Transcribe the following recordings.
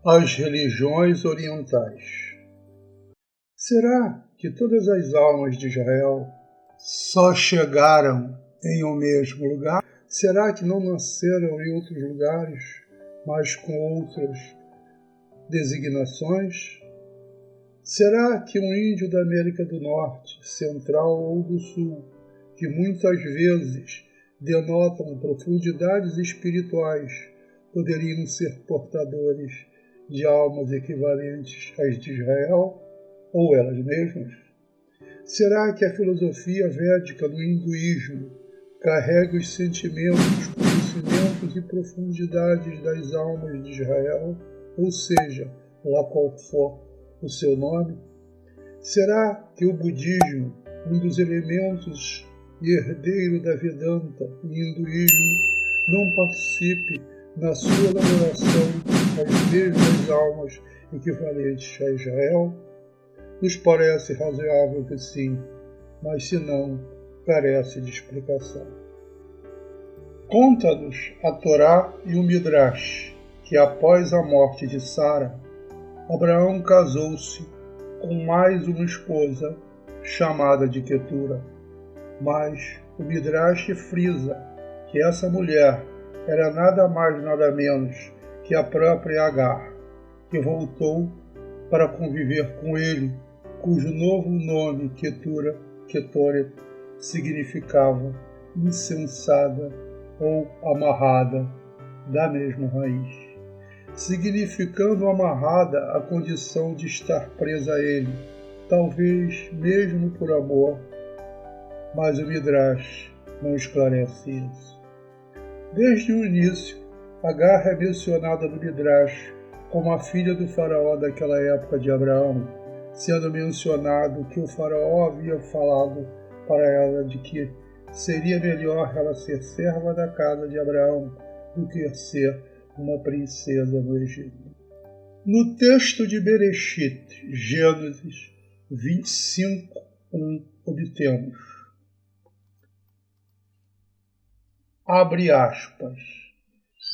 As religiões orientais. Será que todas as almas de Israel só chegaram em um mesmo lugar? Será que não nasceram em outros lugares, mas com outras designações? Será que um índio da América do Norte, Central ou do Sul, que muitas vezes denotam profundidades espirituais, poderiam ser portadores de almas equivalentes às de Israel, ou elas mesmas? Será que a filosofia védica do hinduísmo carrega os sentimentos, conhecimentos e profundidades das almas de Israel, ou seja, lá qual for o seu nome? Será que o budismo, um dos elementos e herdeiro da Vedanta e hinduísmo, não participe na sua elaboração das mesmas almas equivalentes a Israel? Nos parece razoável que sim, mas se não, carece de explicação. Conta-nos a Torá e o Midrash que após a morte de Sara, Abraão casou-se com mais uma esposa chamada de Quetura, mas o Midrash frisa que essa mulher era nada mais nada menos que a própria Agar, que voltou para conviver com ele, cujo novo nome, Quetoret, significava insensada ou amarrada, da mesma raiz, significando amarrada a condição de estar presa a ele, talvez mesmo por amor, mas o Midrash não esclarece isso. Desde o início, Agar é mencionada no Midrash como a filha do faraó daquela época de Abraão, sendo mencionado que o faraó havia falado para ela de que seria melhor ela ser serva da casa de Abraão do que ser uma princesa no Egito. No texto de Bereshit, Gênesis 25:1, obtemos, abre aspas,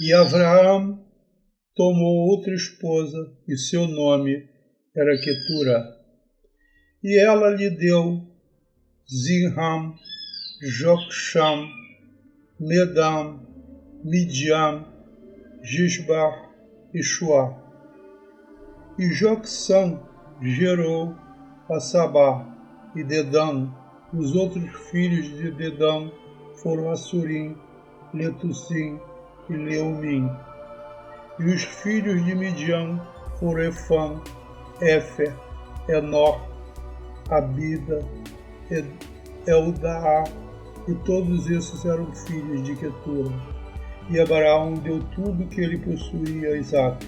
e Abraão tomou outra esposa e seu nome era Quetura, e ela lhe deu Zinram, Jokshan, Medam, Midian, Gisbar e Shuá. E Jokshan gerou a Sabá e Dedã. Os outros filhos de Dedã foram Assurim, Letussim e Leumim. E os filhos de Midian foram Efã, Éfer, Enor, Abida, Eldaá, e todos esses eram filhos de Quetura. E Abraão deu tudo que ele possuía a Isaque.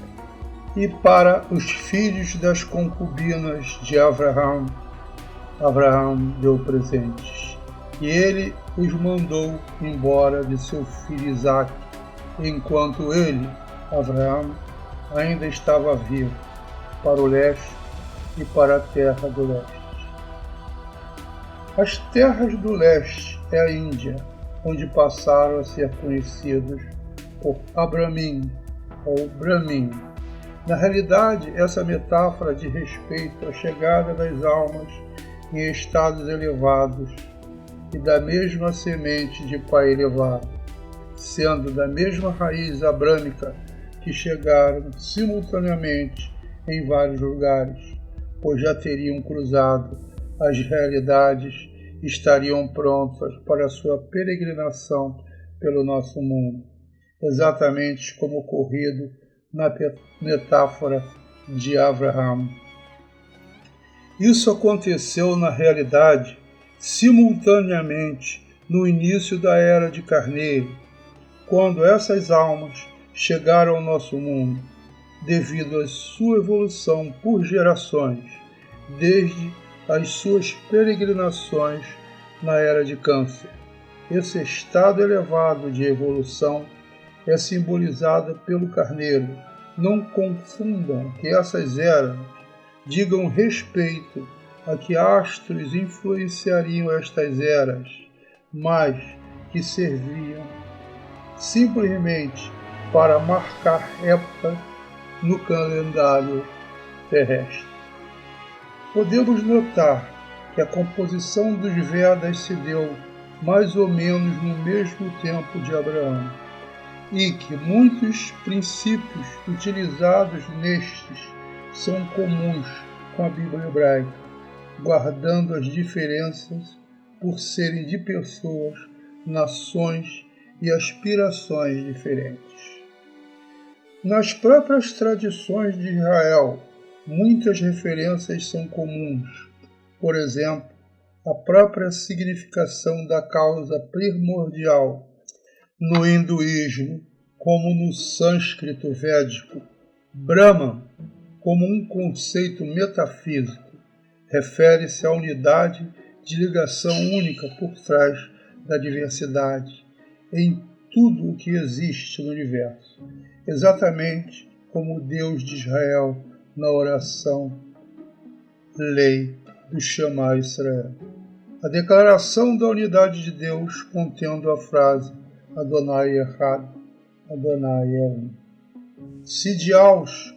E para os filhos das concubinas de Abraão, Abraão deu presentes. E ele os mandou embora de seu filho Isaque, enquanto ele, Abraão, ainda estava vivo, para o leste e para a terra do leste. As terras do leste é a Índia, onde passaram a ser conhecidos por Abramim ou Brahmin. Na realidade, essa metáfora diz respeito à chegada das almas em estados elevados e da mesma semente de pai elevado, sendo da mesma raiz abrâmica que chegaram simultaneamente em vários lugares, pois já teriam cruzado as realidades e estariam prontas para a sua peregrinação pelo nosso mundo, exatamente como ocorrido na metáfora de Abraão. Isso aconteceu na realidade simultaneamente no início da Era de Carneiro, quando essas almas chegaram ao nosso mundo, devido à sua evolução por gerações, desde as suas peregrinações na Era de Câncer. Esse estado elevado de evolução é simbolizado pelo carneiro. Não confundam que essas eras digam respeito a que astros influenciariam estas eras, mas que serviam simplesmente para marcar época no calendário terrestre. Podemos notar que a composição dos Vedas se deu mais ou menos no mesmo tempo de Abraão, e que muitos princípios utilizados nestes são comuns com a Bíblia hebraica, guardando as diferenças por serem de pessoas, nações e aspirações diferentes. Nas próprias tradições de Israel, muitas referências são comuns. Por exemplo, a própria significação da causa primordial no hinduísmo, como no sânscrito védico, Brahman, como um conceito metafísico, refere-se à unidade de ligação única por trás da diversidade em tudo o que existe no universo, exatamente como o Deus de Israel na oração lei do Shema Israel. A declaração da unidade de Deus contendo a frase Adonai Echad, Adonai é um. Sidiaos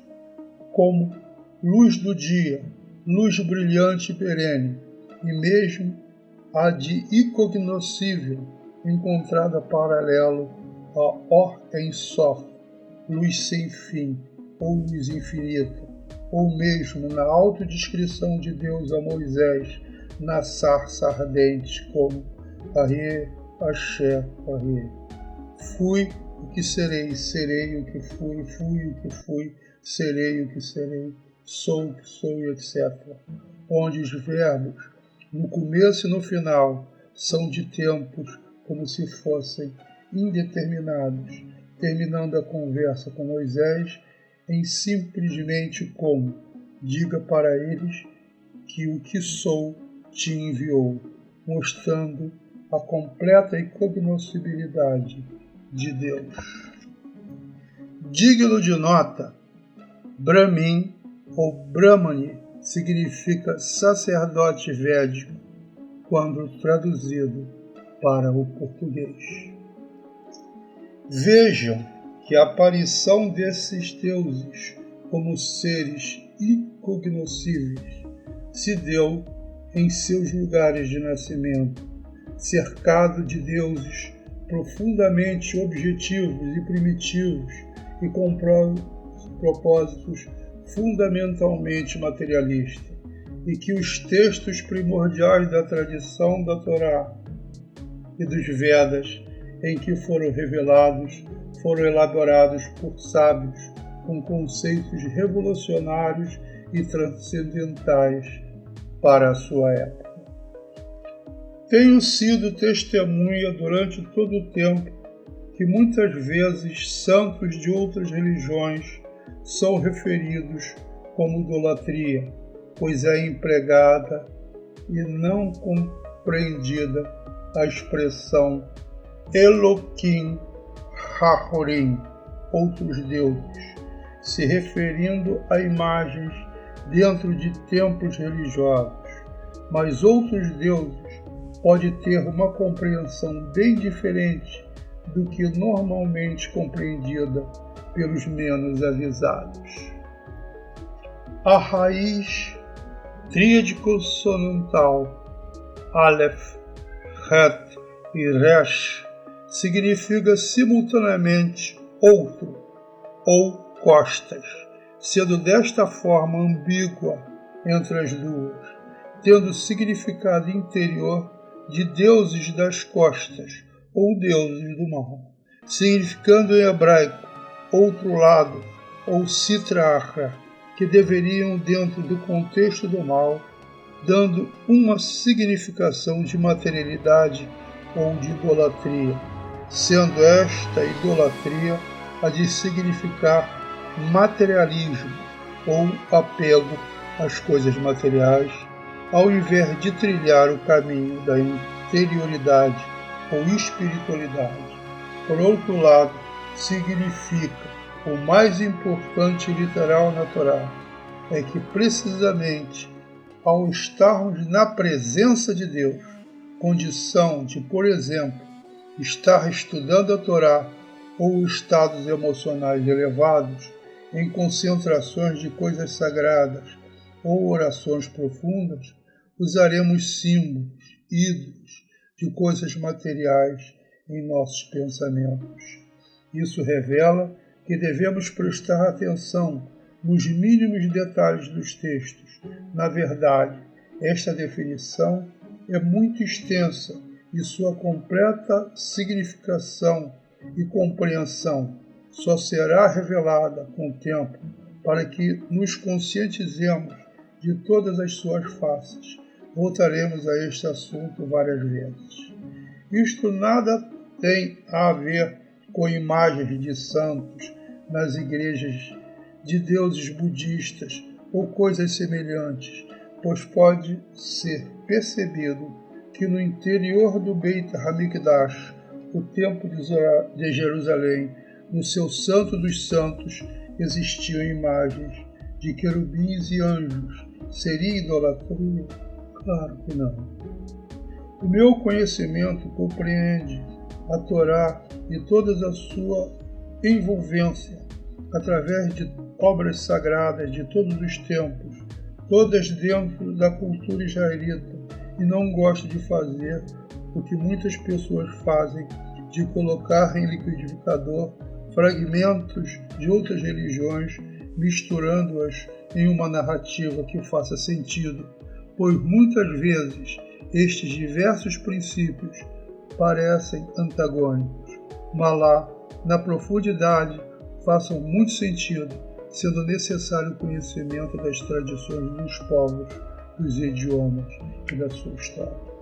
como luz do dia, luz brilhante e perene, e mesmo a de incognoscível, encontrada paralelo a Or Ein Sof, luz sem fim, ou luz infinita, ou mesmo na autodescrição de Deus a Moisés na sarça ardente, como Arye, Axé, Arye. Fui o que serei, serei o que fui, fui o que fui, serei o que serei, sou o que sou, etc. Onde os verbos, no começo e no final, são de tempos como se fossem indeterminados, terminando a conversa com Moisés em simplesmente como: diga para eles que o que sou te enviou, mostrando a completa incognoscibilidade de Deus. Digno de nota, Brahmin ou Brahmani significa sacerdote védico quando traduzido para o português. Vejam que a aparição desses deuses como seres incognoscíveis se deu em seus lugares de nascimento, cercado de deuses profundamente objetivos e primitivos e com propósitos fundamentalmente materialistas, e que os textos primordiais da tradição da Torá e dos Vedas em que foram revelados foram elaborados por sábios com conceitos revolucionários e transcendentais para a sua época. Tenho sido testemunha durante todo o tempo que muitas vezes santos de outras religiões são referidos como idolatria, pois é empregada e não compreendida a expressão Elohim Hachorim, outros deuses, se referindo a imagens dentro de templos religiosos, mas outros deuses pode ter uma compreensão bem diferente do que normalmente compreendida pelos menos avisados. A raiz tríade consonantal Aleph, Het e Resh significa simultaneamente outro ou costas, sendo desta forma ambígua entre as duas, tendo significado interior de deuses das costas ou deuses do mal, significando em hebraico outro lado ou Sitra Achra, que deveriam dentro do contexto do mal, dando uma significação de materialidade ou de idolatria, sendo esta idolatria a de significar materialismo ou apego às coisas materiais, ao invés de trilhar o caminho da interioridade ou espiritualidade. Por outro lado, significa o mais importante literal na Torá, é que precisamente ao estarmos na presença de Deus, condição de, por exemplo, estar estudando a Torá ou estados emocionais elevados, em concentrações de coisas sagradas ou orações profundas, usaremos símbolos, ídolos de coisas materiais em nossos pensamentos. Isso revela que devemos prestar atenção nos mínimos detalhes dos textos. Na verdade, esta definição é muito extensa e sua completa significação e compreensão só será revelada com o tempo para que nos conscientizemos de todas as suas faces. Voltaremos a este assunto várias vezes. Isto nada tem a ver com imagens de santos nas igrejas de deuses budistas ou coisas semelhantes, pois pode ser percebido que no interior do Beit HaMikdash, o Templo de Jerusalém, no seu Santo dos Santos, existiam imagens de querubins e anjos. Seria idolatria? Claro que não. O meu conhecimento compreende a Torá e toda a sua envolvência, através de obras sagradas de todos os tempos, todas dentro da cultura israelita, e não gosto de fazer o que muitas pessoas fazem, de colocar em liquidificador fragmentos de outras religiões, misturando-as em uma narrativa que faça sentido, pois muitas vezes estes diversos princípios parecem antagônicos, mas lá, na profundidade, façam muito sentido, sendo necessário o conhecimento das tradições dos povos, dos idiomas e da sua história.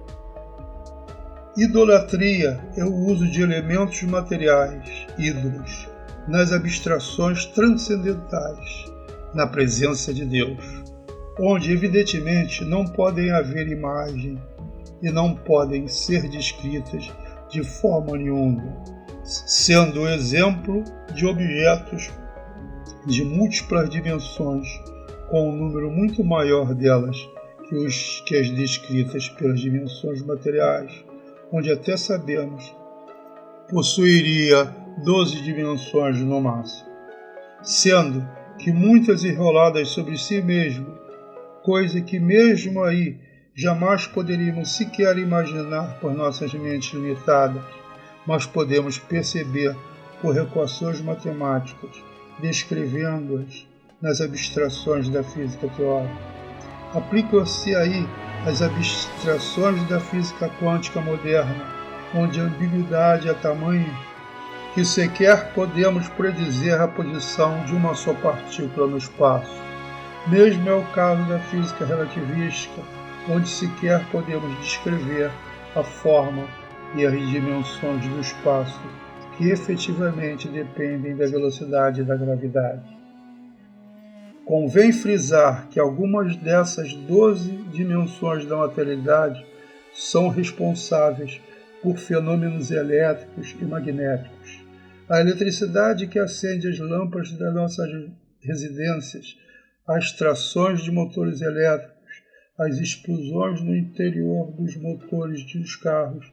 Idolatria é o uso de elementos materiais, ídolos, nas abstrações transcendentais, na presença de Deus, onde evidentemente não podem haver imagem e não podem ser descritas de forma nenhuma, sendo o exemplo de objetos de múltiplas dimensões, com um número muito maior delas que as descritas pelas dimensões materiais, onde até sabemos possuiria 12 dimensões no máximo, sendo que muitas enroladas sobre si mesmo, coisa que mesmo aí jamais poderíamos sequer imaginar por nossas mentes limitadas, mas podemos perceber por equações matemáticas, descrevendo-as nas abstrações da física teórica. Aplicam-se aí as abstrações da física quântica moderna, onde a ambiguidade é tamanha que sequer podemos predizer a posição de uma só partícula no espaço. Mesmo é o caso da física relativística, onde sequer podemos descrever a forma e as dimensões do espaço, que efetivamente dependem da velocidade e da gravidade. Convém frisar que algumas dessas 12 dimensões da materialidade são responsáveis por fenômenos elétricos e magnéticos. A eletricidade que acende as lâmpadas das nossas residências, as trações de motores elétricos, as explosões no interior dos motores dos carros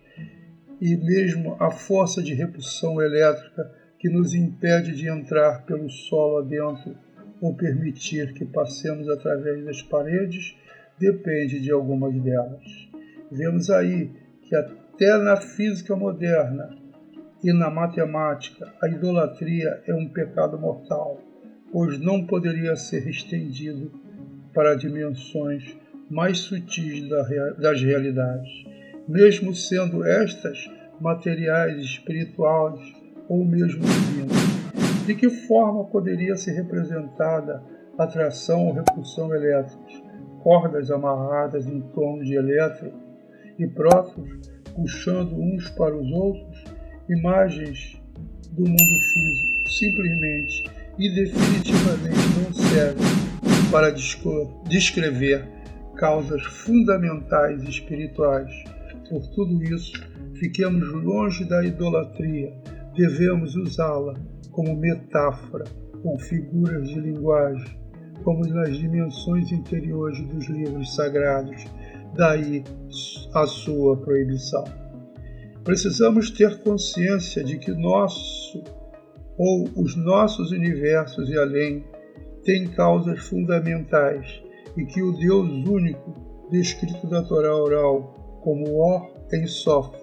e mesmo a força de repulsão elétrica que nos impede de entrar pelo solo adentro ou permitir que passemos através das paredes, depende de algumas delas. Vemos aí que até na física moderna e na matemática, a idolatria é um pecado mortal, pois não poderia ser estendido para dimensões mais sutis das realidades, mesmo sendo estas materiais, espirituais ou mesmo divinas. De que forma poderia ser representada atração ou repulsão elétricas, cordas amarradas em torno de elétrons e prótons puxando uns para os outros, imagens do mundo físico simplesmente e definitivamente não servem para descrever causas fundamentais e espirituais. Por tudo isso, fiquemos longe da idolatria, devemos usá-la como metáfora, com figuras de linguagem, como nas dimensões interiores dos livros sagrados, daí a sua proibição. Precisamos ter consciência de que nosso ou os nossos universos e além, têm causas fundamentais e que o Deus único, descrito da Torá oral como Or Ein Sof,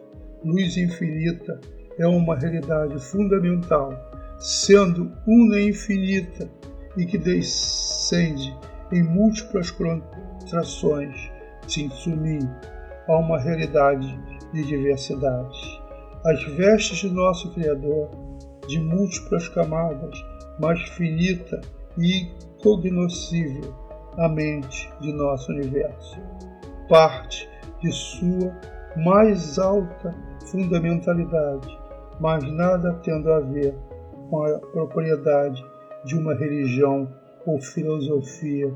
luz infinita, é uma realidade fundamental, sendo una e infinita e que descende em múltiplas contrações, Tzimtzumim, a uma realidade de diversidade. As vestes de nosso Criador, de múltiplas camadas, mas finita e incognoscível, a mente de nosso universo. Parte de sua mais alta fundamentalidade, mas nada tendo a ver com a propriedade de uma religião ou filosofia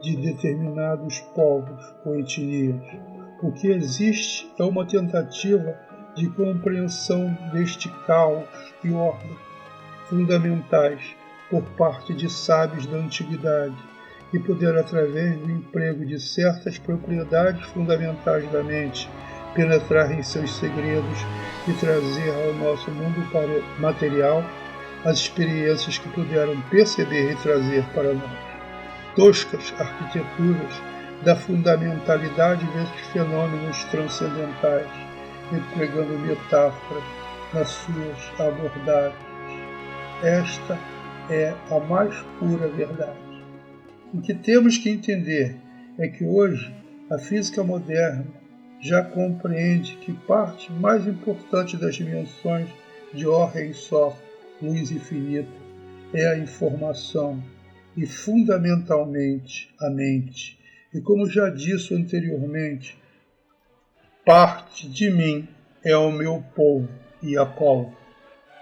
de determinados povos ou etnias. O que existe é uma tentativa de compreensão deste caos e ordem fundamentais por parte de sábios da antiguidade e poder, através do emprego de certas propriedades fundamentais da mente, penetrar em seus segredos e trazer ao nosso mundo material as experiências que puderam perceber e trazer para nós. Toscas arquiteturas da fundamentalidade desses fenômenos transcendentais, empregando metáforas nas suas abordagens. Esta é a mais pura verdade. O que temos que entender é que hoje a física moderna já compreende que parte mais importante das dimensões de Or Ein Sof, luz infinita, é a informação e fundamentalmente a mente. E como já disse anteriormente, parte de mim é o meu povo, Yaakov,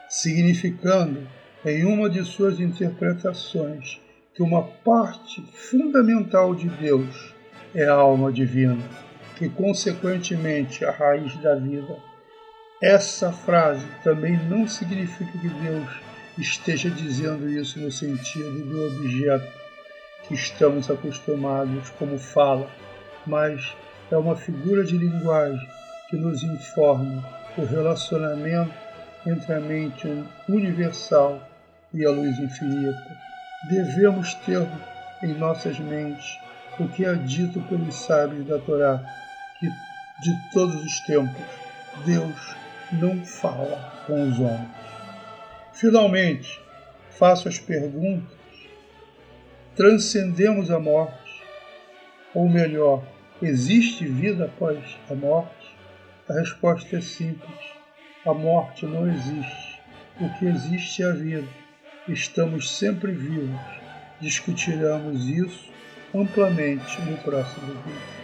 significando em uma de suas interpretações que uma parte fundamental de Deus é a alma divina, que consequentemente a raiz da vida. Essa frase também não significa que Deus esteja dizendo isso no sentido do objeto que estamos acostumados como fala, mas é uma figura de linguagem que nos informa o relacionamento entre a mente universal e a luz infinita. Devemos ter em nossas mentes o que é dito pelos sábios da Torá, que de todos os tempos Deus não fala com os homens. Finalmente, faço as perguntas: transcendemos a morte? Ou melhor, existe vida após a morte? A resposta é simples: a morte não existe. O que existe é a vida. Estamos sempre vivos. Discutiremos isso amplamente no próximo vídeo.